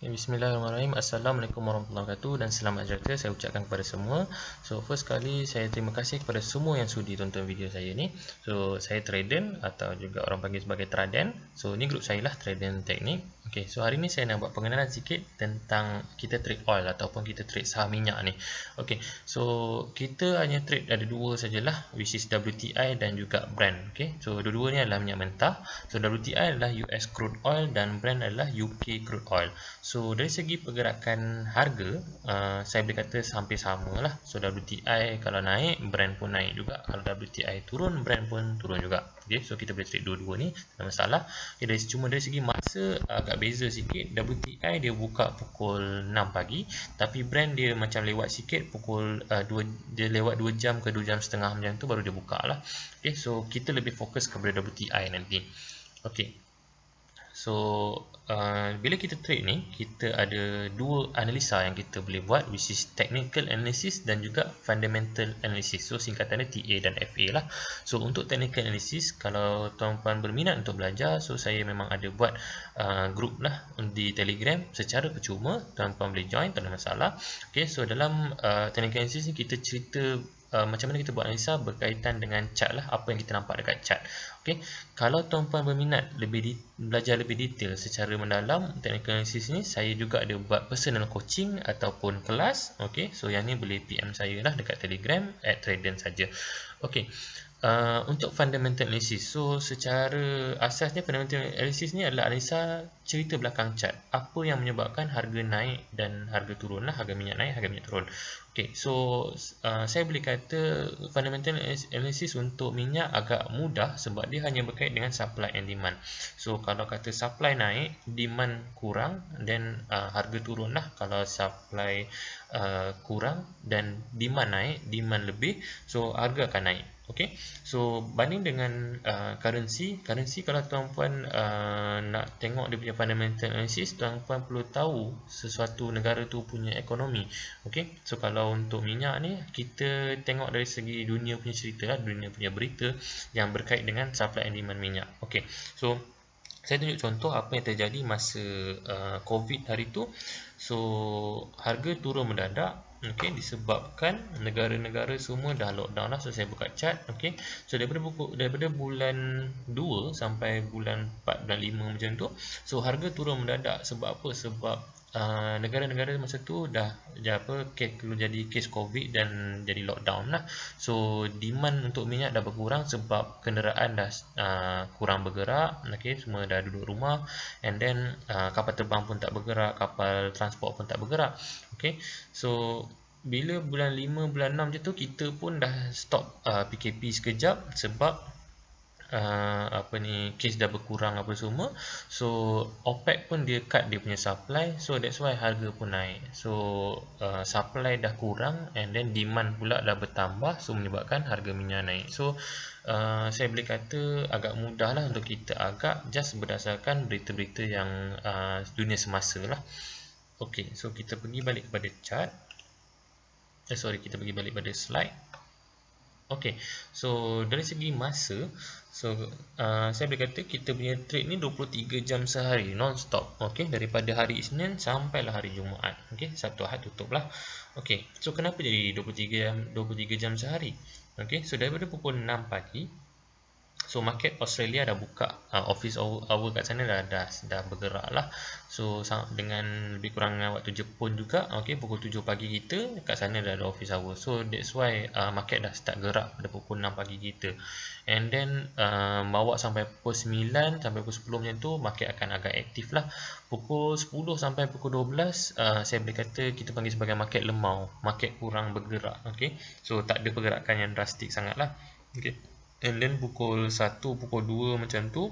Bismillahirrahmanirrahim. Assalamualaikum warahmatullahi wabarakatuh dan selamat sejahtera saya ucapkan kepada semua. So first kali saya terima kasih kepada semua yang sudi tonton video saya ni. So saya Traden atau juga orang panggil sebagai Traden. So ni grup saya lah, Traden Teknik. Okay, so hari ni saya nak buat pengenalan sikit tentang kita trade oil ataupun kita trade saham minyak ni. Okay, so kita hanya trade ada dua sajalah, which is WTI dan juga Brent. Okay, so dua-dua ni adalah minyak mentah. So WTI adalah US crude oil dan Brent adalah UK crude oil. So dari segi pergerakan harga, saya boleh kata hampir sama lah. So WTI kalau naik, Brent pun naik juga. Kalau WTI turun, Brent pun turun juga. Okay, so kita boleh trade dua-dua ni, tak ada masalah. Okay, cuma dari segi masa agak beza sikit. WTI dia buka pukul 6 pagi, tapi Brent dia macam lewat sikit, pukul 2, dia lewat 2 jam ke 2 jam setengah macam tu baru dia buka lah. Okay, so kita lebih fokus kepada WTI nanti. Okay, so bila kita trade ni, kita ada dua analisa yang kita boleh buat, which is technical analysis dan juga fundamental analysis. So singkatannya TA dan FA lah. So untuk technical analysis, kalau tuan-puan berminat untuk belajar, so saya memang ada buat group lah di Telegram secara percuma. Tuan-puan boleh join, tak ada masalah. Okay, so dalam technical analysis ni kita cerita macam mana kita buat analisa berkaitan dengan chart lah, apa yang kita nampak dekat chart. Okay, kalau tuan-puan berminat belajar lebih detail secara mendalam technical analysis ni, saya juga ada buat personal coaching ataupun kelas. Okay, so yang ni boleh PM saya lah dekat Telegram @traden saja. Okay, untuk fundamental analysis, so secara asasnya fundamental analysis ni adalah analisa cerita belakang chart, apa yang menyebabkan harga naik dan harga turun lah, harga minyak naik, harga minyak turun. Okay, so saya boleh kata fundamental analysis untuk minyak agak mudah sebab dia hanya berkait dengan supply and demand. So kalau kata supply naik, demand kurang, then harga turun lah. Kalau supply kurang dan demand naik, demand lebih, so harga akan naik. Okay, so banding dengan currency kalau tuan-puan nak tengok dia punya fundamental analysis, tuan-puan perlu tahu sesuatu negara tu punya ekonomi. Okay, so kalau untuk minyak ni, kita tengok dari segi dunia punya cerita lah, dunia punya berita yang berkait dengan supply and demand minyak. Okay, so saya tunjuk contoh apa yang terjadi masa COVID hari tu. So harga turun mendadak, okay, disebabkan negara-negara semua dah lockdown lah. So saya buka chart. Okay, so daripada bulan 2 sampai bulan 4 dan 5 macam tu, so harga turun mendadak. Sebab apa? Sebab negara-negara masa tu dah jadi kes COVID dan jadi lockdown lah. So demand untuk minyak dah berkurang sebab kenderaan dah kurang bergerak. Okay, semua dah duduk rumah, and then kapal terbang pun tak bergerak, kapal transport pun tak bergerak. Okay, so bila bulan 5, bulan 6 macam tu, kita pun dah stop PKP sekejap sebab kes dah berkurang apa semua. So OPEC pun dia cut dia punya supply, so that's why harga pun naik. So supply dah kurang and then demand pula dah bertambah, so menyebabkan harga minyak naik. So saya boleh kata agak mudah lah untuk kita agak just berdasarkan berita-berita yang dunia semasa lah. Ok, so kita pergi balik kepada chart. Kita pergi balik pada slide. Ok, so dari segi masa, so saya boleh kata kita punya trade ni 23 jam sehari non-stop. Ok, daripada hari Isnin sampailah hari Jumaat. Ok, Sabtu Ahad tutup lah. Ok, so kenapa jadi 23 jam sehari? Ok, so daripada pukul 6 pagi, so market Australia dah buka, office hour kat sana dah bergerak lah. So dengan lebih kurang dengan waktu Jepun juga. Okay, pukul 7 pagi kita kat sana dah ada office hour. So that's why market dah start gerak pada pukul 6 pagi kita. And then bawa sampai pukul 9 sampai pukul 10 macam tu, market akan agak aktif lah. Pukul 10 sampai pukul 12 saya boleh kata kita panggil sebagai market lemau, market kurang bergerak. Okay, so tak ada pergerakan yang drastik sangat lah. Okay, and then pukul 1, pukul 2 macam tu,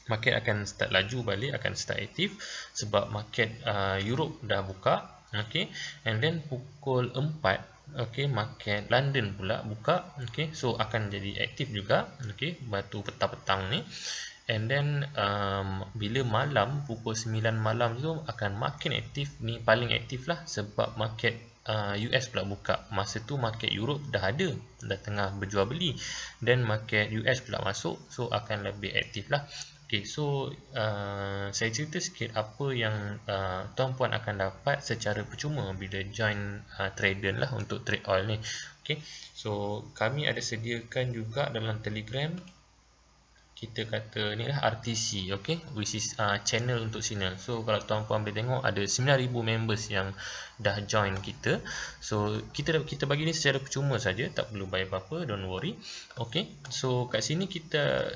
market akan start laju balik, akan start aktif sebab market Europe dah buka. Okay, and then pukul 4, okay, market London pula buka. Okay, so akan jadi aktif juga. Okay, batu petang-petang ni. And then bila malam, pukul 9 malam tu akan makin aktif. Ni paling aktif lah sebab market US pula buka. Masa tu market Europe dah tengah berjual beli, dan market US pula masuk, so akan lebih aktif lah. Okay, so saya cerita sikit apa yang tuan-puan akan dapat secara percuma bila join Tradent lah untuk trade oil ni. Okay, so kami ada sediakan juga dalam Telegram, kita kata ni lah RTC, okay, which is channel untuk signal. So kalau tuan-puan boleh tengok ada 9,000 members yang dah join kita. So kita bagi ni secara percuma saja, tak perlu bayar apa-apa, don't worry. Okay, so kat sini kita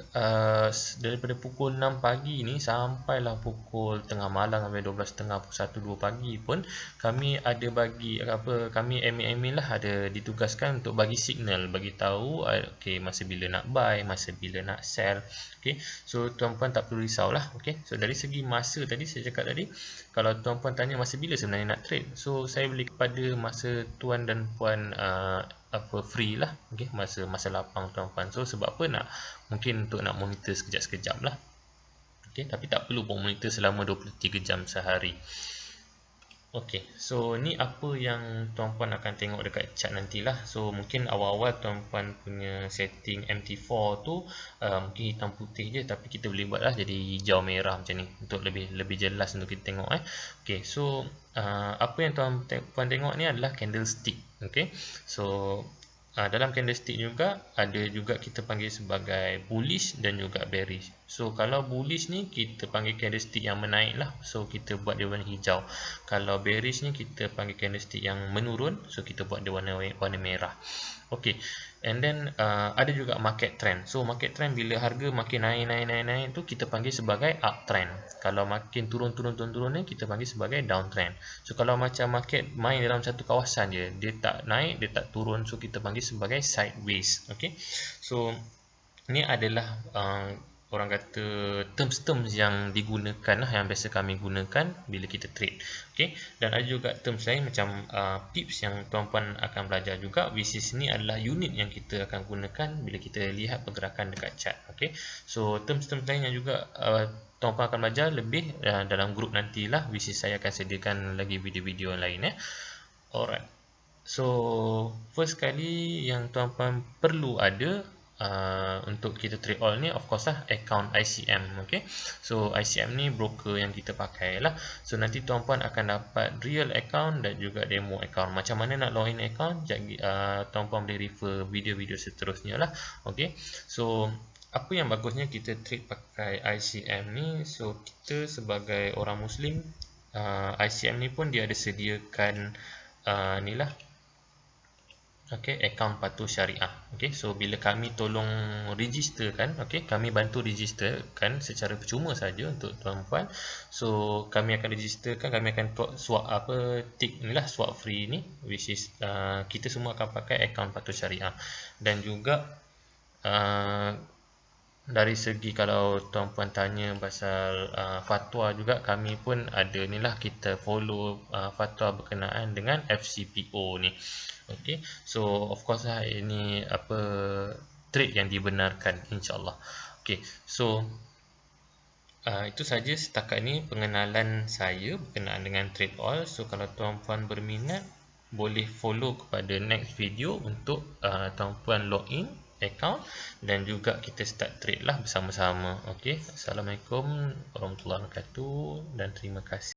daripada pukul 6 pagi ni sampailah pukul tengah malam, sampai 12.30, pukul 1, 2 pagi pun kami ada bagi kami admin lah ada ditugaskan untuk bagi signal, bagi tahu okay, masa bila nak buy, masa bila nak sell. Okay, so tuan-puan tak perlu risau lah. Okay, so dari segi masa tadi saya cakap tadi, kalau tuan-puan tanya masa bila sebenarnya nak trade, so saya boleh kepada masa tuan dan puan free lah. Okay, masa lapang tuan-puan. So sebab apa mungkin untuk nak monitor sekejap-sekejap lah. Okay, tapi tak perlu pun monitor selama 23 jam sehari. Okay, so ni apa yang tuan-puan akan tengok dekat chart nantilah. So mungkin awal-awal tuan-puan punya setting MT4 tu mungkin hitam putih je, tapi kita boleh buat lah jadi hijau merah macam ni untuk lebih jelas untuk kita tengok. Okay, so apa yang tuan-puan tengok ni adalah candlestick. Okay, so dalam candlestick juga ada juga kita panggil sebagai bullish dan juga bearish. So kalau bullish ni kita panggil candlestick yang menaik lah, so kita buat dia warna hijau. Kalau bearish ni kita panggil candlestick yang menurun, so kita buat dia warna merah. Okay, and then ada juga market trend. So market trend bila harga makin naik tu kita panggil sebagai uptrend. Kalau makin turun ni kita panggil sebagai downtrend. So kalau macam market main dalam satu kawasan je, dia tak naik, dia tak turun, so kita panggil sebagai sideways. Okay, so ni adalah orang kata terms yang digunakan lah, yang biasa kami gunakan bila kita trade. Okay, dan ada juga terms lain macam pips yang tuan-puan akan belajar juga, which is ni adalah unit yang kita akan gunakan bila kita lihat pergerakan dekat chart. Okay, so terms lain yang juga tuan-puan akan belajar lebih dalam grup nantilah, which is saya akan sediakan lagi video-video lain. Alright, so first kali yang tuan-puan perlu ada untuk kita trade oil ni, of course lah, account ICM. Okay, so ICM ni broker yang kita pakai lah. So nanti tuan-puan akan dapat real account dan juga demo account. Macam mana nak login account, tuan-puan boleh refer video-video seterusnya lah. Okay, so apa yang bagusnya kita trade pakai ICM ni, so kita sebagai orang Muslim, ICM ni pun dia ada sediakan ni lah, okay, akaun patuh syariah. Okay, so bila kami tolong registerkan, okay, kami bantu registerkan secara percuma saja untuk tuan-puan. So kami akan registerkan, kami akan swap tick ni lah, swap free ni, which is kita semua akan pakai akaun patuh syariah. Dan juga dari segi kalau tuan-puan tanya pasal fatwa juga, kami pun ada ni lah, kita follow fatwa berkenaan dengan FCPO ni. Okay, so of course lah ini trade yang dibenarkan, insyaAllah. Okay, so itu saja setakat ni pengenalan saya berkenaan dengan trade oil. So kalau tuan-puan berminat, boleh follow kepada next video untuk tuan-puan login account dan juga kita start trade lah bersama-sama. Okay, Assalamualaikum warahmatullahi wabarakatuh dan terima kasih.